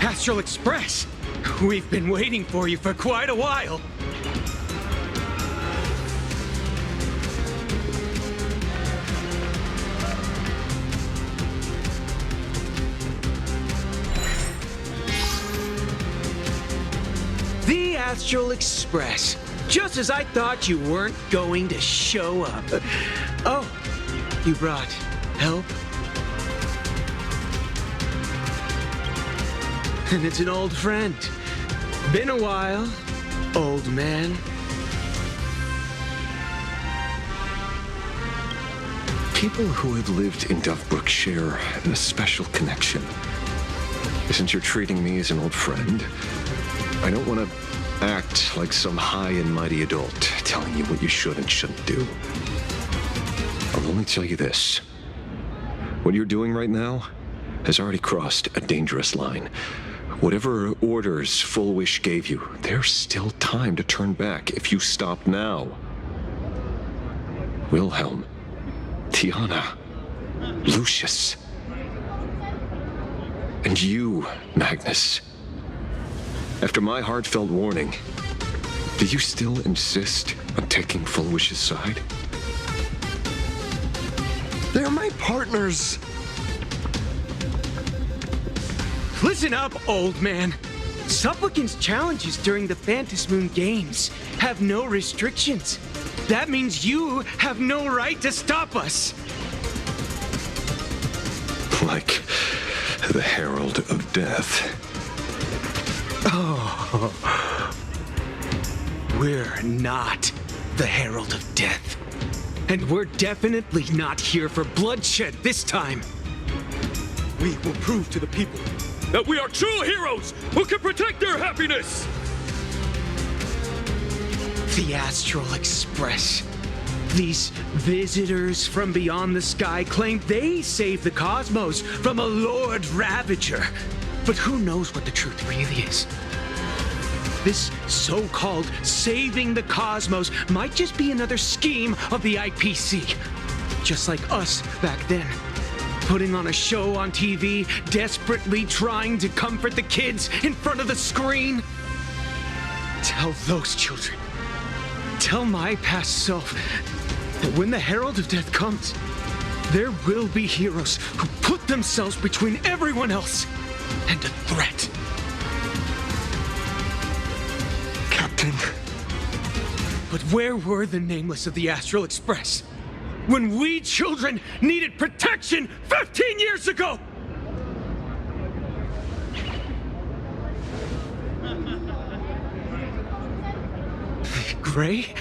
Astral Express! We've been waiting for you for quite a while. The Astral Express. Just as I thought you weren't going to show up. Oh, you brought help? And it's an old friend. Been a while, old man. People who have lived in Duffbrook share a special connection. Since you're treating me as an old friend, I don't want to act like some high and mighty adult telling you what you should and shouldn't do. I'll only tell you this. What you're doing right now has already crossed a dangerous line. Whatever orders Full Wish gave you, there's still time to turn back if you stop now. Wilhelm, Tiana, Lucius, and you, Magnus. After my heartfelt warning, do you still insist on taking Full Wish's side? They're my partners. Listen up, old man. Supplicant's challenges during the Phantasmoon Games have no restrictions. That means you have no right to stop us. Like the Herald of Death. Oh. We're not the Herald of Death. And we're definitely not here for bloodshed this time. We will prove to the people that we are true heroes who can protect their happiness! The Astral Express. These visitors from beyond the sky claim they saved the cosmos from a Lord Ravager. But who knows what the truth really is? This so-called saving the cosmos might just be another scheme of the IPC. Just like us back then. Putting on a show on TV, desperately trying to comfort the kids in front of the screen. Tell those children, tell my past self, that when the Herald of Death comes, there will be heroes who put themselves between everyone else and a threat. Captain. But where were the nameless of the Astral Express when we children needed protection 15 years ago? Gray,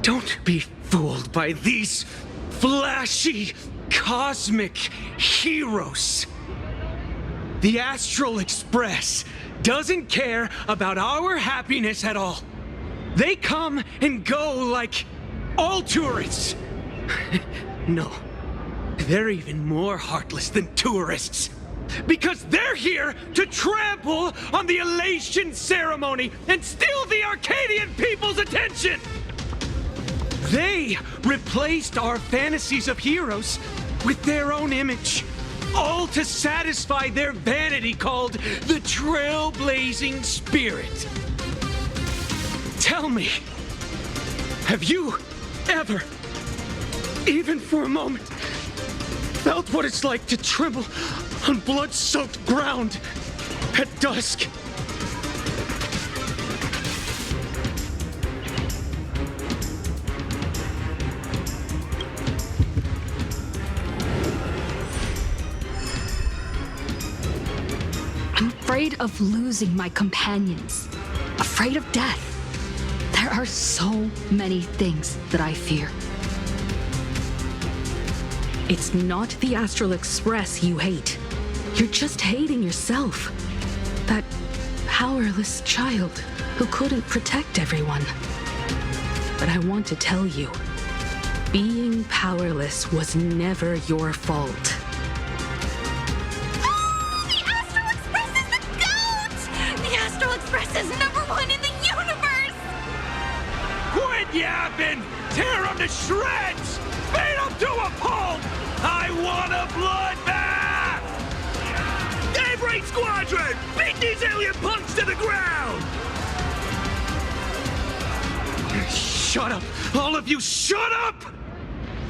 don't be fooled by these flashy, cosmic heroes. The Astral Express doesn't care about our happiness at all. They come and go like all tourists. No, they're even more heartless than tourists. Because they're here to trample on the elation ceremony and steal the Arcadian people's attention! They replaced our fantasies of heroes with their own image, all to satisfy their vanity called the Trailblazing Spirit. Tell me, have you ever, even for a moment, felt what it's like to tremble on blood-soaked ground at dusk? I'm afraid of losing my companions, afraid of death. There are so many things that I fear. It's not the Astral Express you hate. You're just hating yourself. That powerless child who couldn't protect everyone. But I want to tell you, being powerless was never your fault. The Astral Express is the GOAT! The Astral Express is #1 in the universe! Quit yapping! Tear them to shreds! Beat them to a pulp! I want a bloodbath! Every Squadron! Beat these alien punks to the ground! Shut up! All of you, shut up!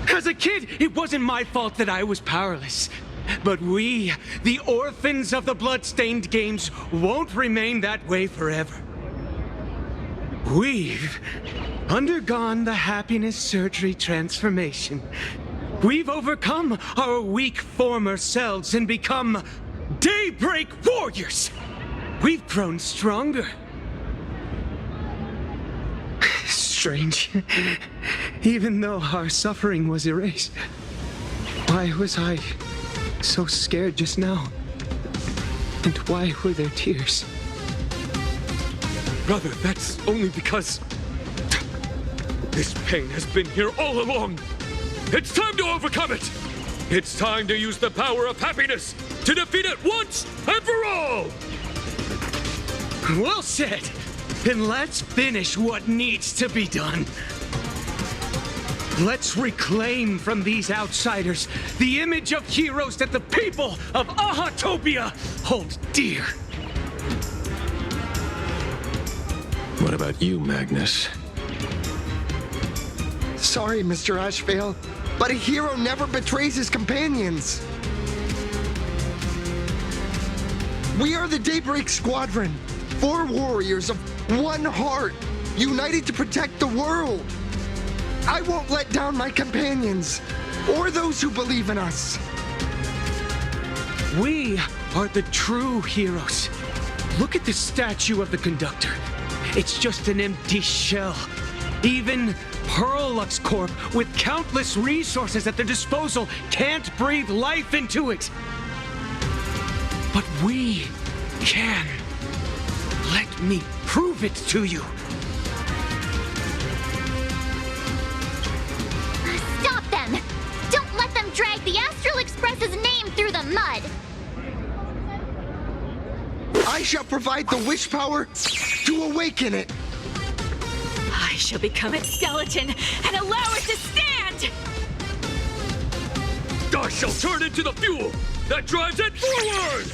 As a kid, it wasn't my fault that I was powerless. But we, the orphans of the blood-stained games, won't remain that way forever. We've undergone the happiness surgery transformation. We've overcome our weak former selves and become daybreak warriors. We've grown stronger. Strange. Even though our suffering was erased, why was I so scared just now? And why were there tears? Brother, that's only because this pain has been here all along. It's time to overcome it. It's time to use the power of happiness to defeat it once and for all. Well said. Then let's finish what needs to be done. Let's reclaim from these outsiders the image of heroes that the people of Ahatopia hold dear. What about you, Magnus? Sorry, Mr. Ashvale, but a hero never betrays his companions. We are the Daybreak Squadron, 4 warriors of one heart, united to protect the world. I won't let down my companions, or those who believe in us. We are the true heroes. Look at the statue of the conductor. It's just an empty shell. Even Pearlux Corp, with countless resources at their disposal, can't breathe life into it. But we can. Let me prove it to you. Stop them! Don't let them drag the Astral Express's name through the mud! I shall provide the wish power to awaken it. I shall become its skeleton and allow it to stand! I shall turn into the fuel that drives it forward!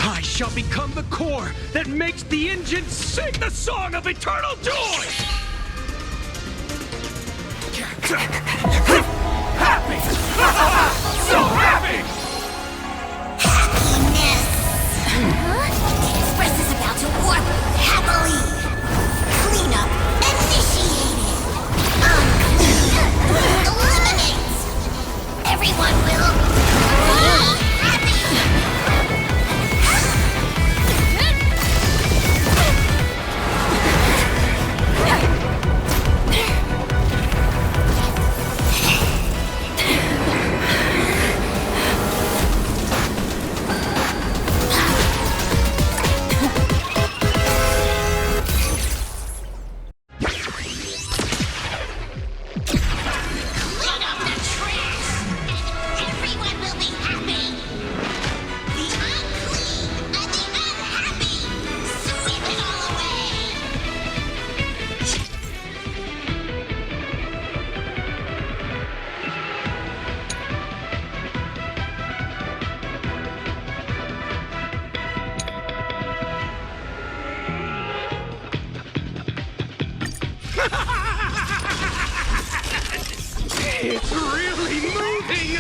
I shall become the core that makes the engine sing the song of eternal joy! Happy! So happy! Happiness! The Express is about to warp happily! Cleanup initiated! Eliminate! Everyone will be happy! Clean up the trash! Everyone will be happy! The unclean and the unhappy! Sweep it all away! It's really moving!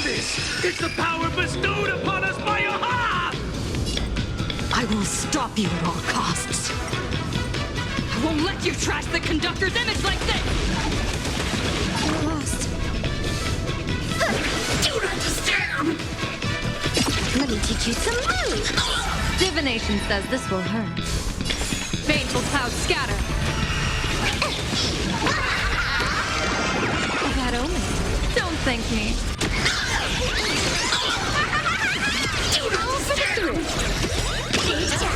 This is the power bestowed upon us by Aha! I will stop you at all costs. I won't let you trash the conductor's image like this! We're lost. Don't understand! Let me teach you some moves! Divination says this will hurt. Baneful clouds scatter. A bad omen. Don't thank me. Roll for the through! Danger!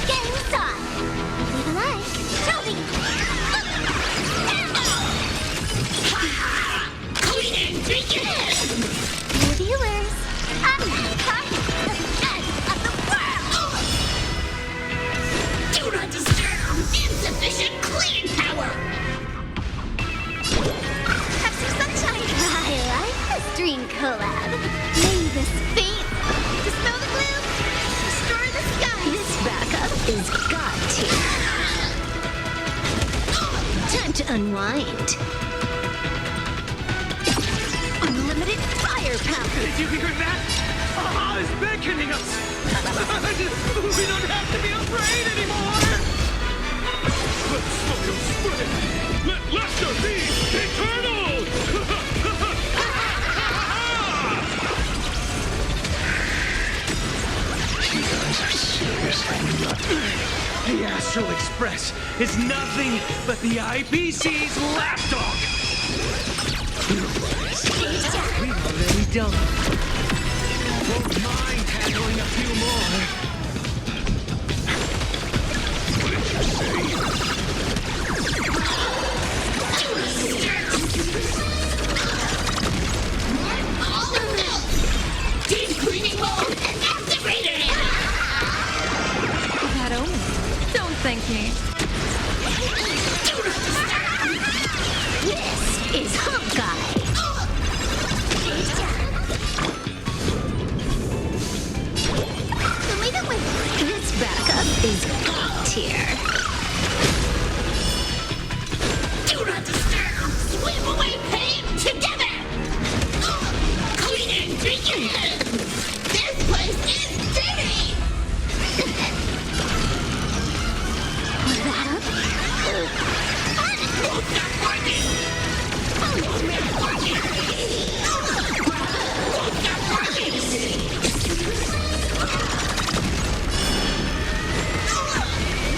Get inside! Leave alive! Toby! Clean and begin! New viewers, I'm part of the end of the world! Do not disturb! Insufficient cleaning power! Dream collab. May this fate dispel the gloom, destroy the sky. This backup is god tier. Time to unwind. Unlimited firepower. Did you hear that? Aha is beckoning us! We don't have to be afraid anymore! Let smoke spread! Let laughter be eternal! You guys are seriously nuts. The Astral Express is nothing but the IBC's lapdog! We've already done. Won't mind handling a few more. What did you say? Deep cleaning mode activated! That omen. Don't thank me. This is Honkai. This backup is god tier. Do not disturb! Sweep away pain together! Cleaning begin! This place is dirty! Was that up? Stop working! Stop working!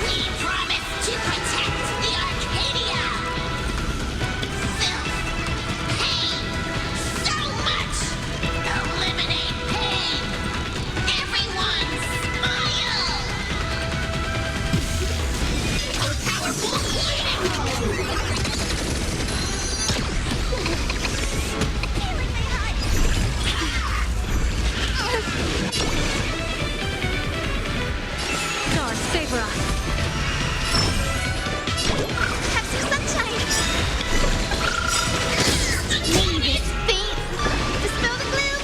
We promise to protect the Arcadia! Filth, pain, so much! Eliminate pain! Everyone smile! A powerful cleaning Stars favor us. Have some sunshine! May this fate dispel the gloom,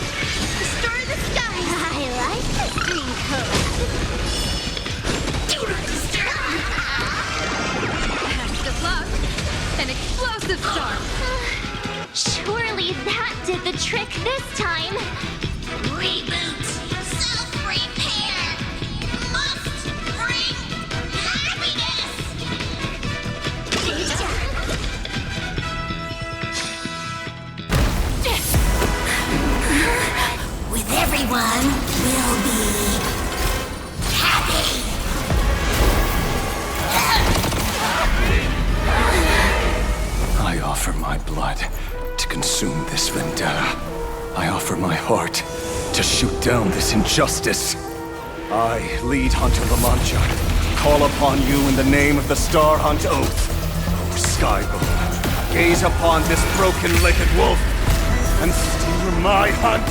destroy the sky! I like this dream collab. Do not disturb! Best of luck. An explosive start. Surely that did the trick this time. Reboot. Self-repair. Must bring happiness. With everyone, we'll be happy. I offer my blood to consume this vendetta. I offer my heart to shoot down this injustice. I, lead Hunter Lamancha, call upon you in the name of the Star Hunt Oath. O Skybow, gaze upon this broken-legged wolf and steer my hunt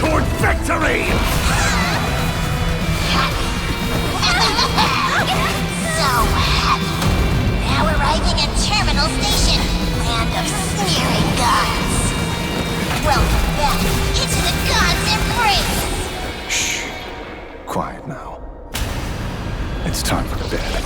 toward victory! So happy. Now arriving at Terminal Station, land of sneering gods. Welcome back into the gods' embrace. Shh. Quiet now. It's time for bed.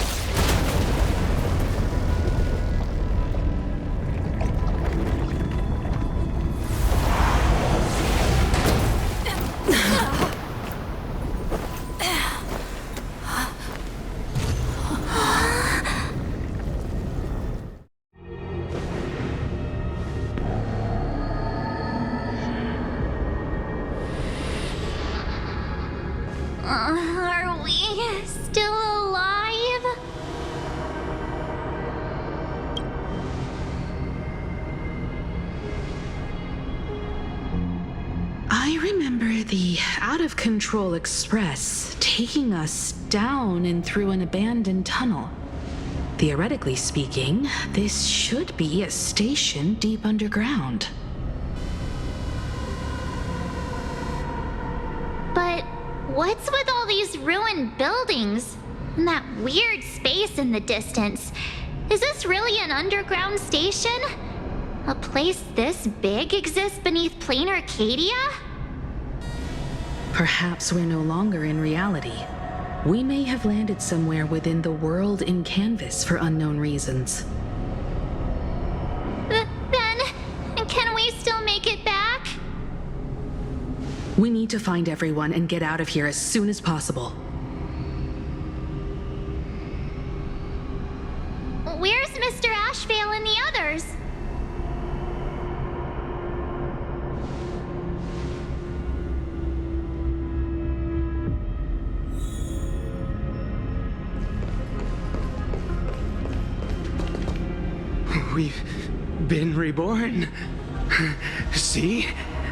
Are we still alive? I remember the out-of-control express taking us down and through an abandoned tunnel. Theoretically speaking, this should be a station deep underground. But what's with all these ruined buildings? And that weird space in the distance? Is this really an underground station? A place this big exists beneath plain Arcadia? Perhaps we're no longer in reality. We may have landed somewhere within the world in canvas for unknown reasons. Then, can we still make it back? We need to find everyone and get out of here as soon as possible. Where's Mr. Ashvale and the others? We've been reborn. See?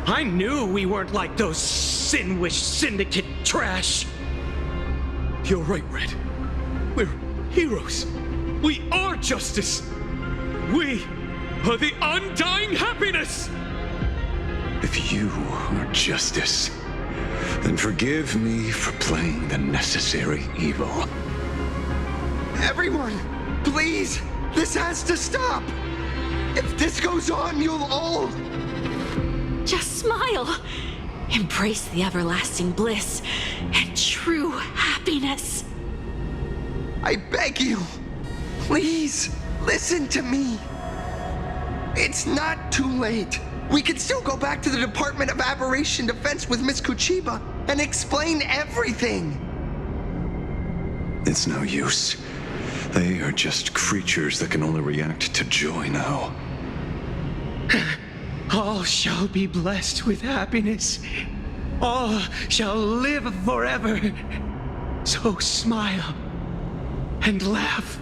I knew we weren't like those Sinwish Syndicate trash. You're right, Red. We're heroes. We are justice. We are the undying happiness. If you are justice, then forgive me for playing the necessary evil. Everyone, please, this has to stop. If this goes on, you'll all... Just smile. Embrace the everlasting bliss and true happiness. I beg you, please, listen to me. It's not too late. We can still go back to the Department of Aberration Defense with Miss Kuchiba and explain everything. It's no use. They are just creatures that can only react to joy now. All shall be blessed with happiness. All shall live forever. So smile and laugh.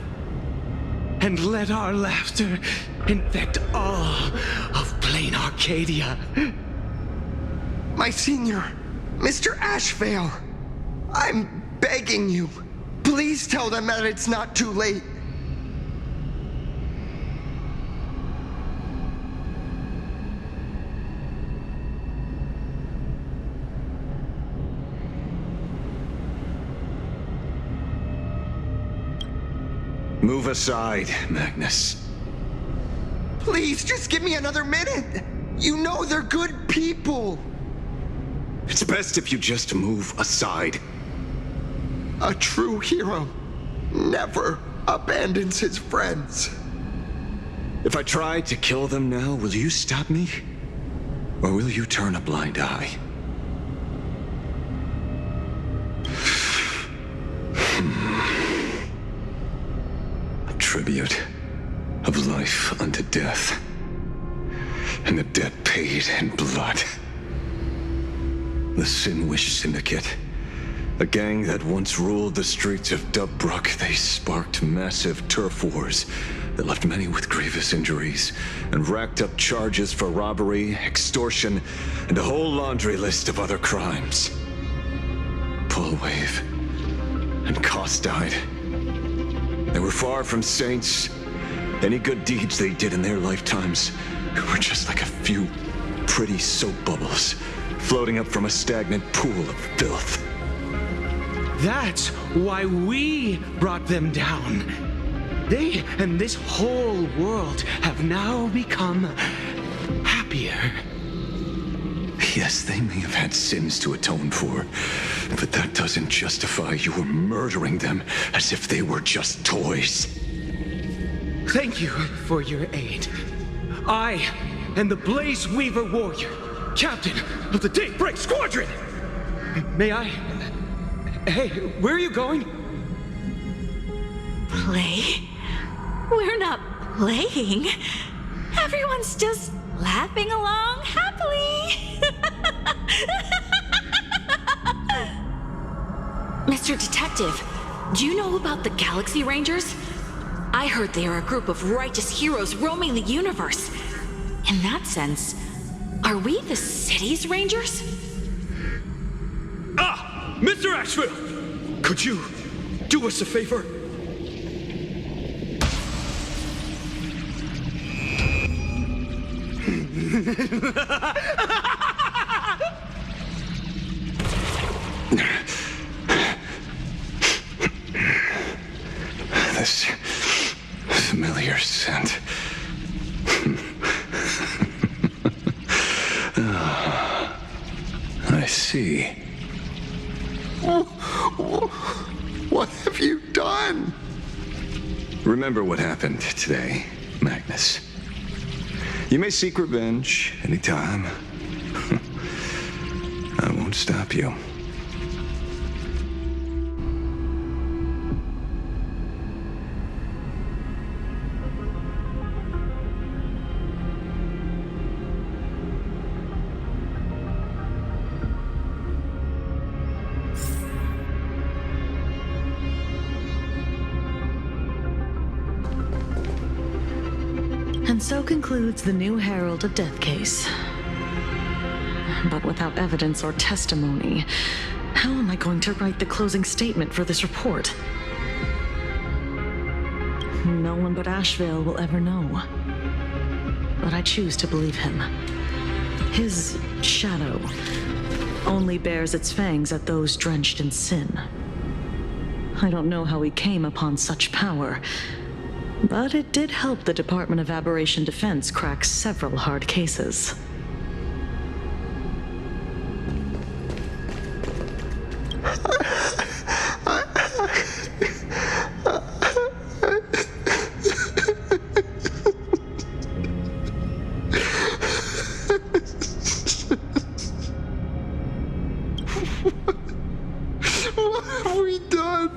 And let our laughter infect all of plain Arcadia. My senior, Mr. Ashvale, I'm begging you. Please tell them that it's not too late. Move aside, Magnus. Please, just give me another minute. You know they're good people. It's best if you just move aside. A true hero never abandons his friends. If I try to kill them now, will you stop me? Or will you turn a blind eye? A tribute of life unto death, and the debt paid in blood. The Sinwish Syndicate, a gang that once ruled the streets of Dubbrook. They sparked massive turf wars that left many with grievous injuries and racked up charges for robbery, extortion, and a whole laundry list of other crimes. Pullwave and Koss died. They were far from saints. Any good deeds they did in their lifetimes were just like a few pretty soap bubbles floating up from a stagnant pool of filth. That's why we brought them down. They and this whole world have now become happier. Yes, they may have had sins to atone for, but that doesn't justify your murdering them as if they were just toys. Thank you for your aid. I am the Blaze Weaver Warrior, captain of the Daybreak Squadron. May I? Hey, where are you going? Play? We're not playing. Everyone's just laughing along happily. Mr. Detective, do you know about the Galaxy Rangers? I heard they are a group of righteous heroes roaming the universe. In that sense, are we the city's Rangers? Ah! Mr. Asheville! Could you do us a favor? This familiar scent. I see. What have you done? Remember what happened today, Magnus. You may seek revenge anytime. I won't stop you. And so concludes the new Herald of Death case. But without evidence or testimony, how am I going to write the closing statement for this report? No one but Ashvale will ever know. But I choose to believe him. His shadow only bears its fangs at those drenched in sin. I don't know how he came upon such power, but it did help the Department of Aberration Defense crack several hard cases. What have we done?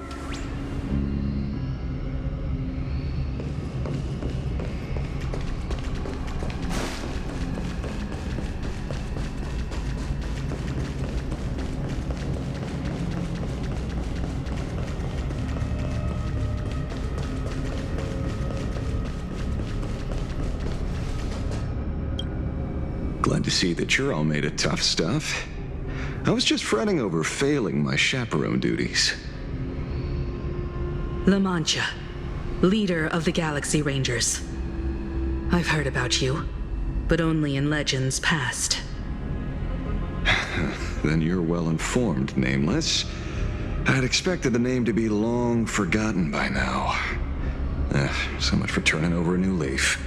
Glad to see that you're all made of tough stuff. I was just fretting over failing my chaperone duties. La Mancha, leader of the Galaxy Rangers. I've heard about you, but only in legends past. Then you're well informed, Nameless. I'd expected the name to be long forgotten by now. So much for turning over a new leaf.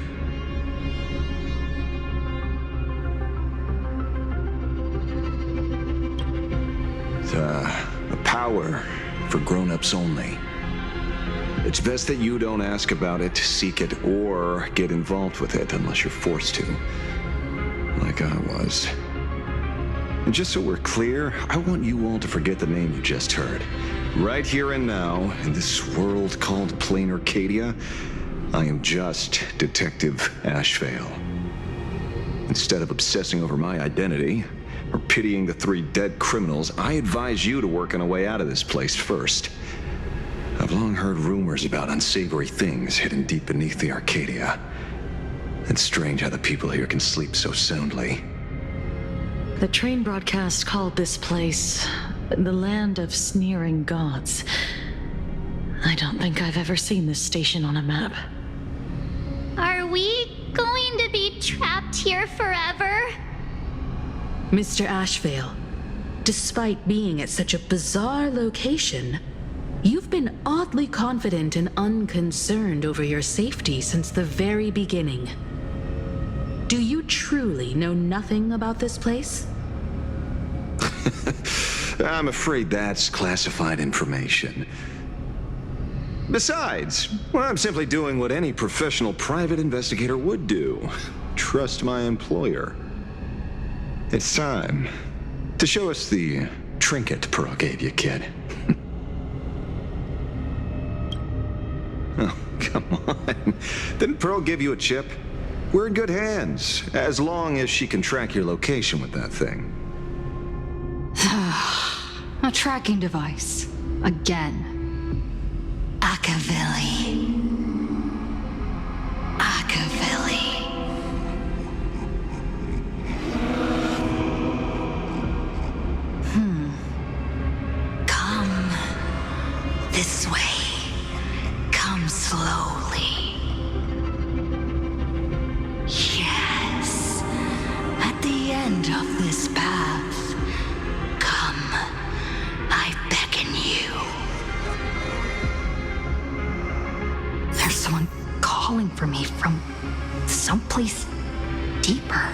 A power for grown-ups only. It's best that you don't ask about it, seek it, or get involved with it unless you're forced to. Like I was. And just so we're clear, I want you all to forget the name you just heard. Right here and now, in this world called Plain Arcadia, I am just Detective Ashvale. Instead of obsessing over my identity, or pitying the 3 dead criminals, I advise you to work on a way out of this place first. I've long heard rumors about unsavory things hidden deep beneath the Arcadia. It's strange how the people here can sleep so soundly. The train broadcast called this place the Land of Sneering Gods. I don't think I've ever seen this station on a map. Are we going to be trapped here forever? Mr. Ashvale, despite being at such a bizarre location, you've been oddly confident and unconcerned over your safety since the very beginning. Do you truly know nothing about this place? I'm afraid that's classified information. Besides, well, I'm simply doing what any professional private investigator would do. Trust my employer. It's time to show us the trinket Pearl gave you, kid. Oh, come on. Didn't Pearl give you a chip? We're in good hands, as long as she can track your location with that thing. A tracking device. Again. Akavilli. Akavilli. Come this way. Come slowly. Yes. At the end of this path, come. I beckon you. There's someone calling for me from someplace deeper.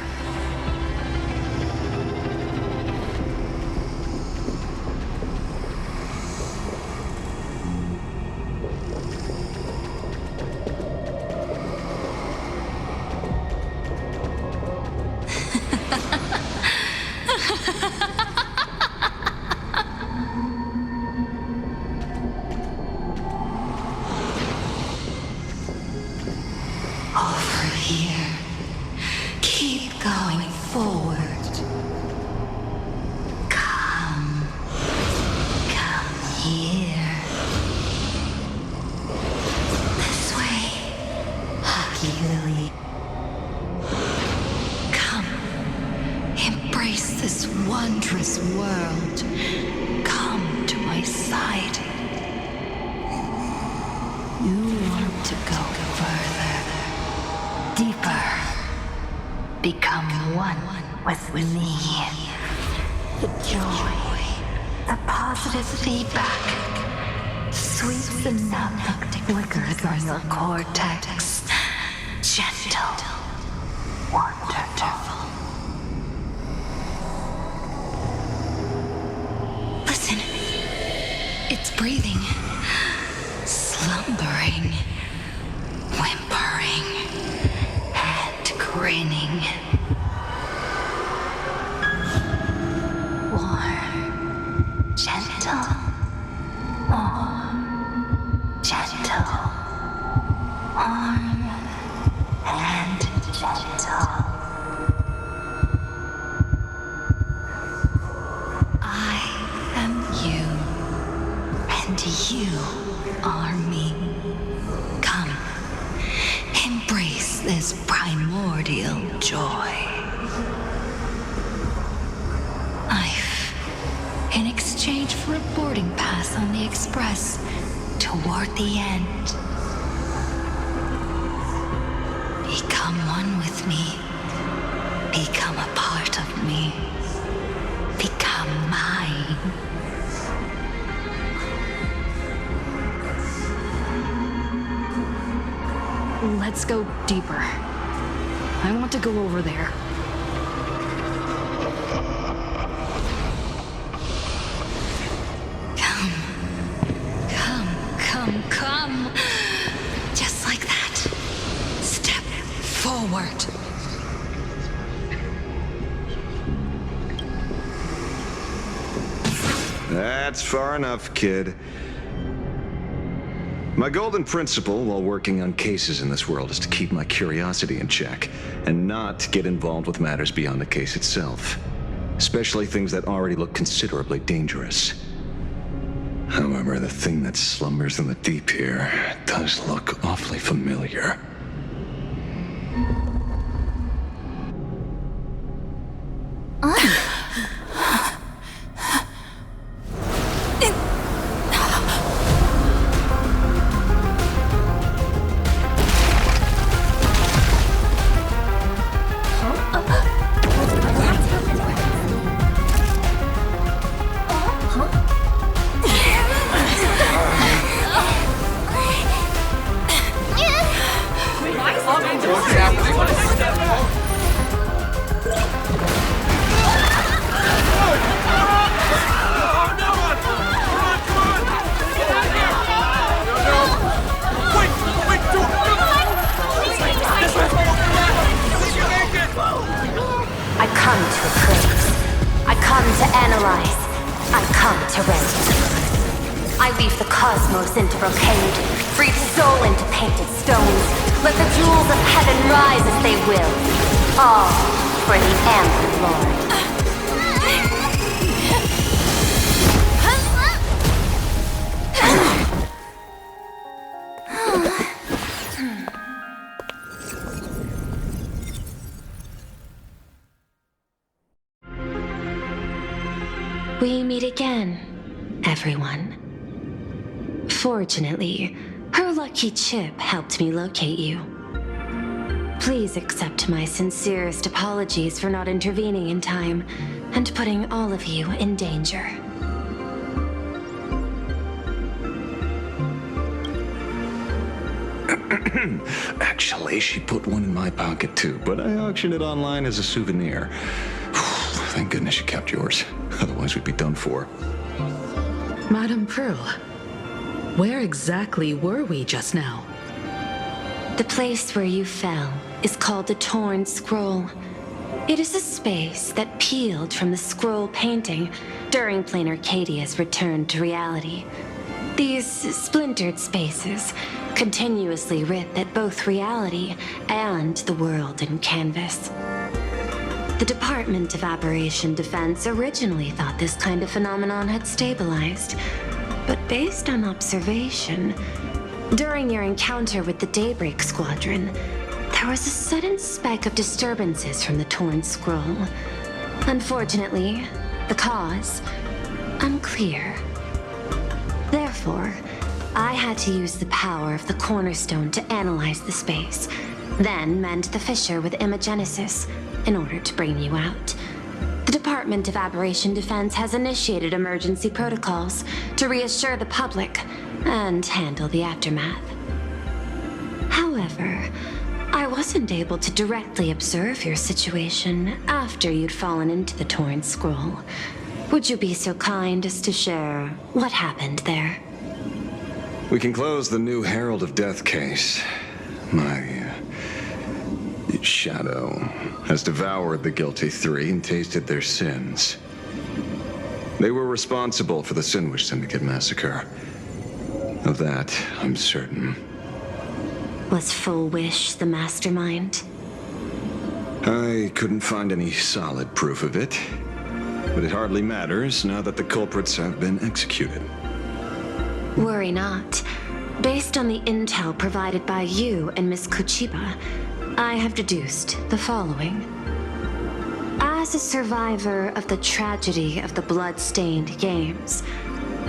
dangerous world. Come to my side. You want to go further, deeper. Become one with me. The joy, the positive feedback, sweet enough to flicker on your cortex. Gentle, wonderful. Listen, it's breathing, slumbering, whimpering, and grinning. Warm, gentle, more gentle, warm, and gentle. I am you, and you are me. Come, embrace this primordial joy. Life, in exchange for a boarding pass on the Express toward the end. Become one with me. Become a part of me. Become mine. Let's go deeper. I want to go over there. Come. Just like that. Step forward. That's far enough, kid. My golden principle while working on cases in this world is to keep my curiosity in check and not get involved with matters beyond the case itself, especially things that already look considerably dangerous. However, the thing that slumbers in the deep here does look awfully familiar. I come to appraise. I come to analyze. I come to render. I weave the cosmos into brocade, breathe soul into painted stones. Let the jewels of heaven rise as they will. All for the Amber Lord. We meet again, everyone. Fortunately, her lucky chip helped me locate you. Please accept my sincerest apologies for not intervening in time and putting all of you in danger. Actually, she put one in my pocket too, but I auctioned it online as a souvenir. Thank goodness you kept yours. Otherwise, we'd be done for. Madame Pearl, where exactly were we just now? The place where you fell is called the Torn Scroll. It is a space that peeled from the scroll painting during Plain Arcadia's return to reality. These splintered spaces continuously rip at both reality and the world in canvas. The Department of Aberration Defense originally thought this kind of phenomenon had stabilized, but based on observation, during your encounter with the Daybreak Squadron, there was a sudden spike of disturbances from the Torn Scroll. Unfortunately, The cause? Unclear. Therefore, I had to use the power of the cornerstone to analyze the space, then mend the fissure with imagenesis in order to bring you out. The Department of Aberration Defense has initiated emergency protocols to reassure the public and handle the aftermath. However, I wasn't able to directly observe your situation after you'd fallen into the torn scroll. Would you be so kind as to share what happened there? We can close the new Herald of Death case. My shadow has devoured the guilty three and tasted their sins. They were responsible for the Sinwish Syndicate massacre. Of that, I'm certain. Was Full Wish the mastermind? I couldn't find any solid proof of it, but it hardly matters now that the culprits have been executed. Worry not. Based on the intel provided by you and Miss Kuchiba, I have deduced the following. As a survivor of the tragedy of the Blood-Stained Games,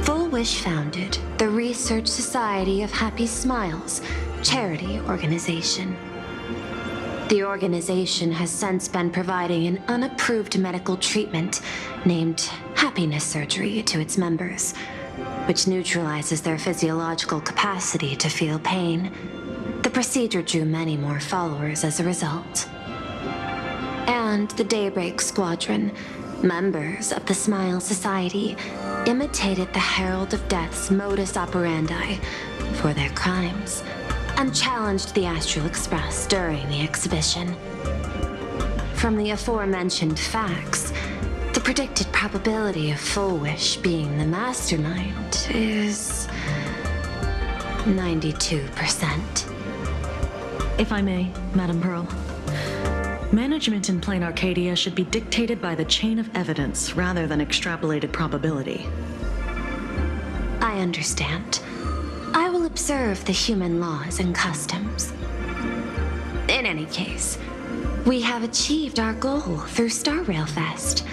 Full Wish founded the Research Society of Happy Smiles charity organization. The organization has since been providing an unapproved medical treatment named happiness surgery to its members, which neutralizes their physiological capacity to feel pain. The procedure drew many more followers as a result. And the Daybreak Squadron, members of the Smile Society, imitated the Herald of Death's modus operandi for their crimes and challenged the Astral Express during the exhibition. From the aforementioned facts, the predicted probability of Full Wish being the mastermind is 92%. If I may, Madam Pearl. Management in Plain Arcadia should be dictated by the chain of evidence rather than extrapolated probability. I understand. I will observe the human laws and customs. In any case, we have achieved our goal through Star Rail Fest,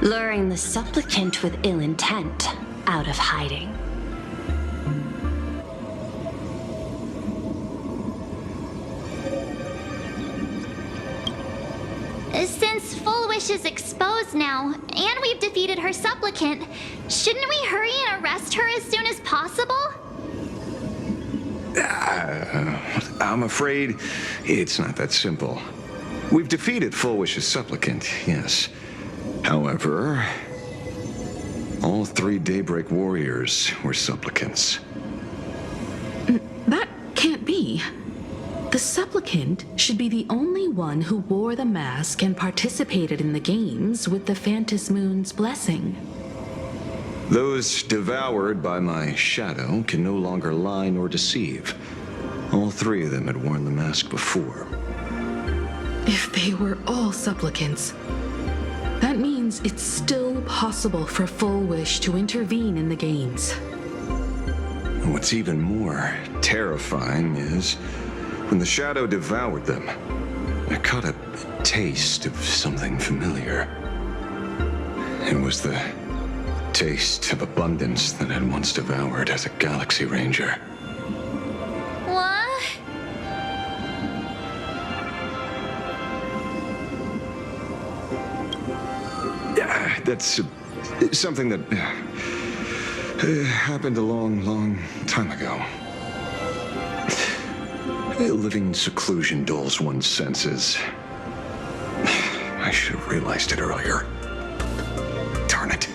luring the supplicant with ill intent out of hiding. Since Full Wish is exposed now, and we've defeated her supplicant, shouldn't we hurry and arrest her as soon as possible? I'm afraid it's not that simple. We've defeated Full Wish's supplicant, yes. However, all three Daybreak warriors were supplicants. That can't be. The supplicant should be the only one who wore the mask and participated in the games with the Phantas Moon's blessing. Those devoured by my shadow can no longer lie nor deceive. All three of them had worn the mask before. If they were all supplicants, that means it's still possible for Full Wish to intervene in the games. And what's even more terrifying is, when the shadow devoured them, I caught a taste of something familiar. It was the taste of abundance that I'd once devoured as a Galaxy Ranger. What? That's something that happened a long time ago. Living in seclusion dulls one's senses. I should have realized it earlier. Darn it.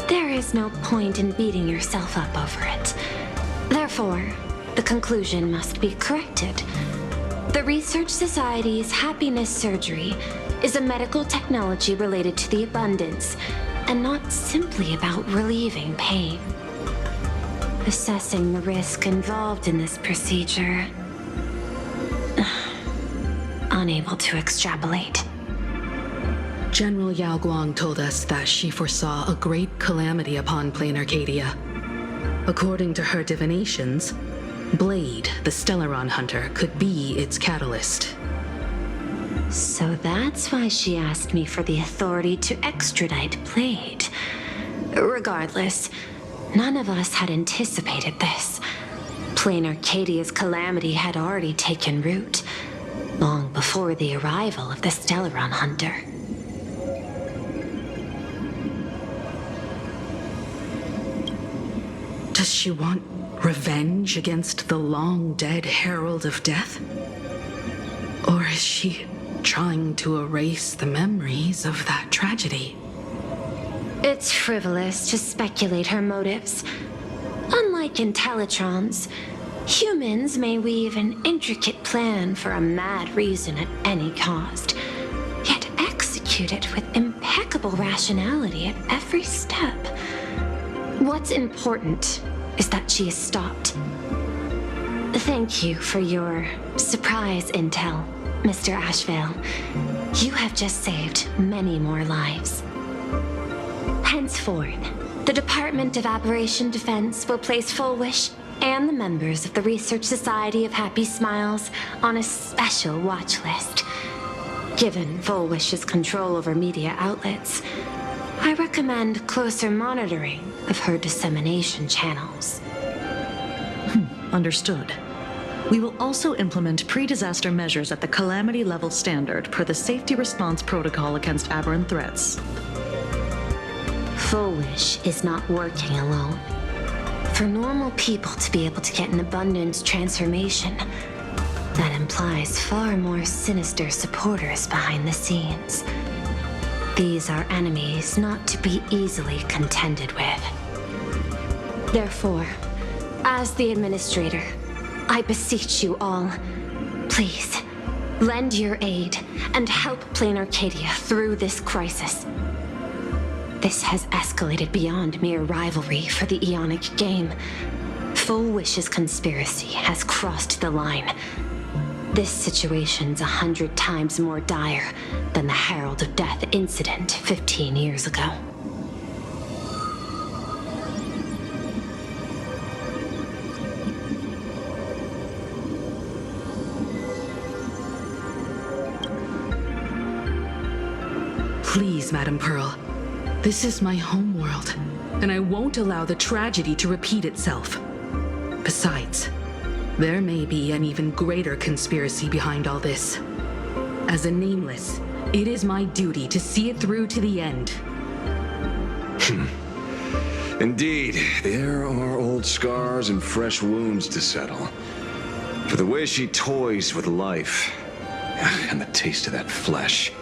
There is no point in beating yourself up over it. Therefore, the conclusion must be corrected. The Research Society's happiness surgery is a medical technology related to the abundance, and not simply about relieving pain. Assessing the risk involved in this procedure. Unable to extrapolate. General Yao Guang told us that she foresaw a great calamity upon Plain Arcadia. According to her divinations, Blade, the Stellaron hunter, could be its catalyst. So that's why she asked me for the authority to extradite Blade. Regardless, none of us had anticipated this. Plain Arcadia's calamity had already taken root, long before the arrival of the Stellaron Hunter. Does she want revenge against the long-dead Herald of Death? Or is she trying to erase the memories of that tragedy? It's frivolous to speculate her motives. Unlike Intellitrons, humans may weave an intricate plan for a mad reason at any cost, yet execute it with impeccable rationality at every step. What's important is that she is stopped. Thank you for your surprise intel, Mr. Ashvale. You have just saved many more lives. Henceforth, the Department of Aberration Defense will place Fullwish and the members of the Research Society of Happy Smiles on a special watch list. Given Fullwish's control over media outlets, I recommend closer monitoring of her dissemination channels. Understood. We will also implement pre-disaster measures at the calamity level standard per the Safety Response Protocol against aberrant threats. Fullwish is not working alone. For normal people to be able to get an abundance transformation, that implies far more sinister supporters behind the scenes. These are enemies not to be easily contended with. Therefore, as the administrator, I beseech you all, please, lend your aid and help Plain Arcadia through this crisis. This has escalated beyond mere rivalry for the Ionic game. Fullwish's conspiracy has crossed the line. This situation's 100 times more dire than the Herald of Death incident 15 years ago. Please, Madam Pearl. This is my homeworld, and I won't allow the tragedy to repeat itself. Besides, there may be an even greater conspiracy behind all this. As a Nameless, it is my duty to see it through to the end. Indeed, there are old scars and fresh wounds to settle. For the way she toys with life, and the taste of that flesh,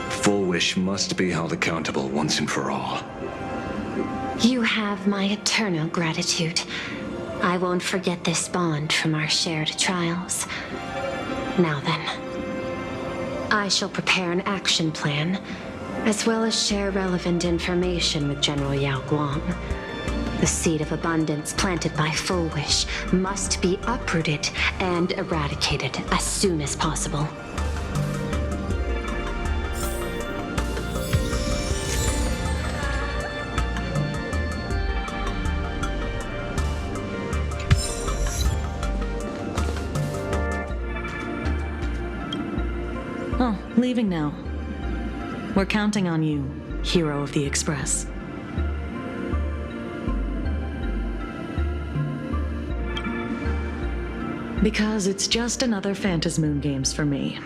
Fullwish must be held accountable once and for all. You have my eternal gratitude. I won't forget this bond from our shared trials. Now then, I shall prepare an action plan, as well as share relevant information with General Yao Guang. The seed of abundance planted by Fullwish must be uprooted and eradicated as soon as possible. Oh, leaving now. We're counting on you, hero of the Express. Because it's just another Phantasmoon Games for me.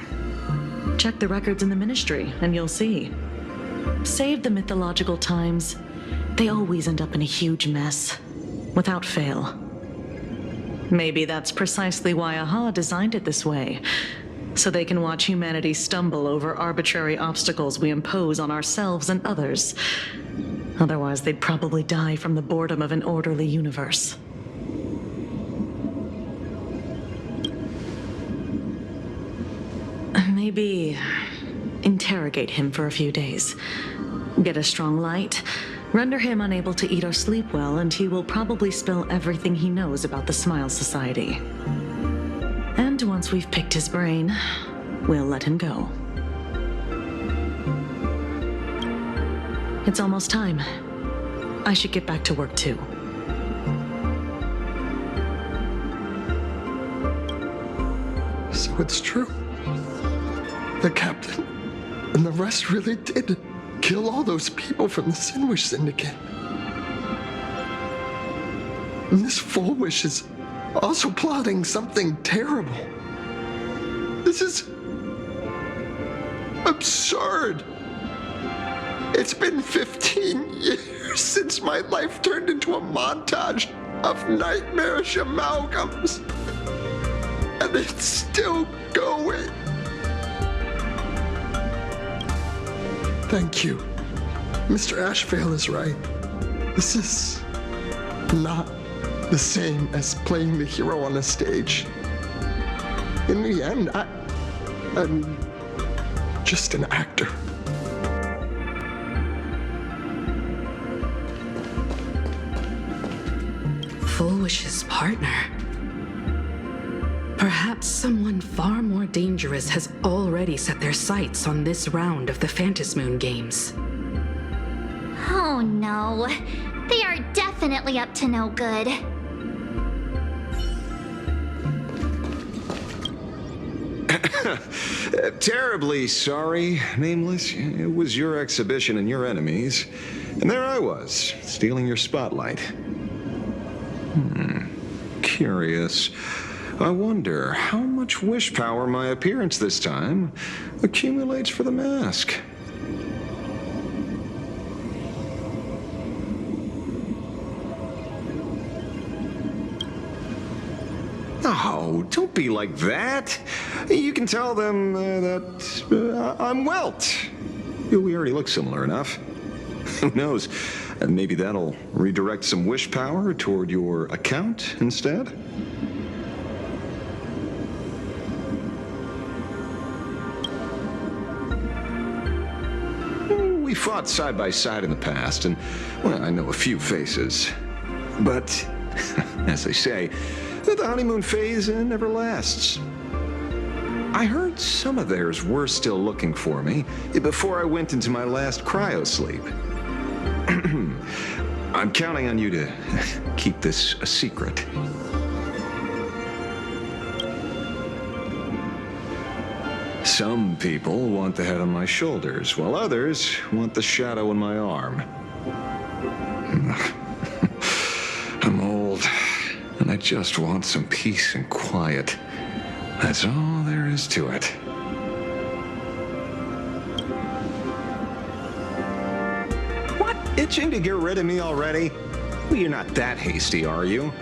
Check the records in the Ministry, and you'll see. Save the mythological times, they always end up in a huge mess, without fail. Maybe that's precisely why AHA designed it this way, so they can watch humanity stumble over arbitrary obstacles we impose on ourselves and others. Otherwise, they'd probably die from the boredom of an orderly universe. Maybe interrogate him for a few days. Get a strong light, render him unable to eat or sleep well, and he will probably spill everything he knows about the Smile Society. And once we've picked his brain, we'll let him go. It's almost time. I should get back to work too. So it's true. the captain and the rest really did kill all those people from the Sinwish Syndicate. And this Full Wish is also plotting something terrible. This is absurd. It's been 15 years since my life turned into a montage of nightmarish amalgams. And it's still going. Thank you. Mr. Ashvale is right. This is not the same as playing the hero on a stage. In the end, I'm just an actor. Full Wish's partner. Perhaps someone far more dangerous has already set their sights on this round of the Phantasmoon Games. Oh no. They are definitely up to no good. Terribly sorry, Nameless. It was your exhibition and your enemies. And there I was, stealing your spotlight. Curious. I wonder how much wish power my appearance this time accumulates for the mask. Oh, don't be like that. You can tell them that I'm Welt. We already look similar enough. Who knows? Maybe that'll redirect some wish power toward your account instead? We fought side by side in the past, and, well, I know a few faces. But, as they say, the honeymoon phase never lasts. I heard some of theirs were still looking for me before I went into my last cryosleep. I'm counting on you to keep this a secret. Some people want the head on my shoulders, while others want the shadow in my arm. I'm old, and I just want some peace and quiet. That's all there is to it. What? Itching to get rid of me already? Well, you're not that hasty, are you?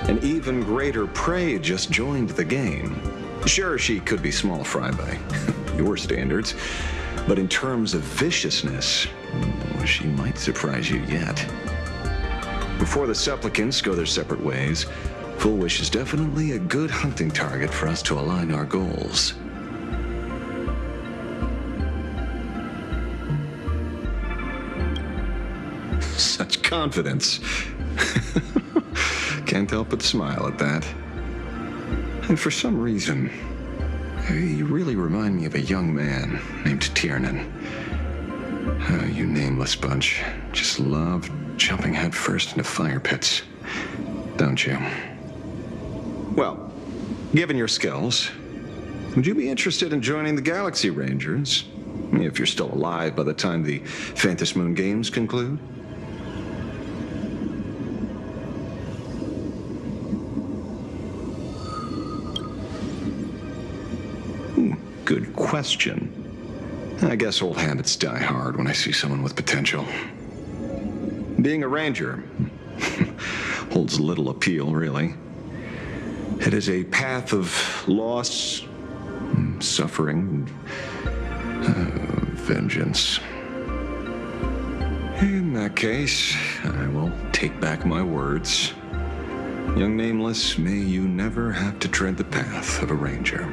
An even greater prey just joined the game. Sure, she could be small fry by your standards, but in terms of viciousness, she might surprise you yet. Before the supplicants go their separate ways, Full Wish is definitely a good hunting target for us to align our goals. Such confidence. Can't help but smile at that. And for some reason, you really remind me of a young man named Tiernan. You nameless bunch just love jumping headfirst into fire pits, don't you? Well, given your skills, would you be interested in joining the Galaxy Rangers? If you're still alive by the time the Phantasmoon Games conclude? Good question. I guess old habits die hard when I see someone with potential. Being a ranger holds little appeal, really. It is a path of loss, suffering, vengeance. In that case, I will take back my words. Young Nameless, may you never have to tread the path of a ranger.